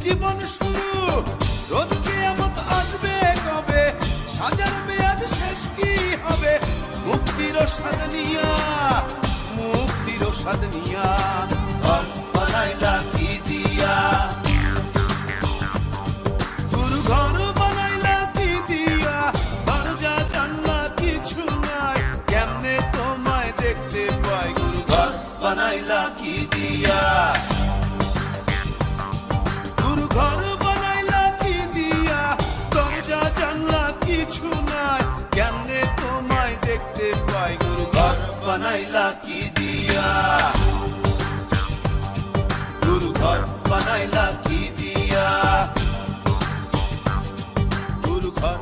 জীবন শুরু, রোজ কিয়ামত আসবে কবে, সাজার মেয়াদ শেষ কি হবে? মুক্তির স্বাদ নিয়া, মুক্তির স্বাদ নিয়া ঘর বানাইলা কি দিয়া? গুরু ঘর বানাইলা কি দিয়া? দরজা জানলা কিছু নাই, কেমনে তোমায় দেখতে পাই? গুরু ঘর বানাইলা কি দিয়া? গুরু ঘর বানাইলা কি দিয়া? দরজা জানলা কিছু নাই, কেমনে তোমায় দেখতে পাই? গুরু ঘর বানাইলা কি দিয়া? গুরু ঘর বানাইলা কি দিয়া? গুরু ঘর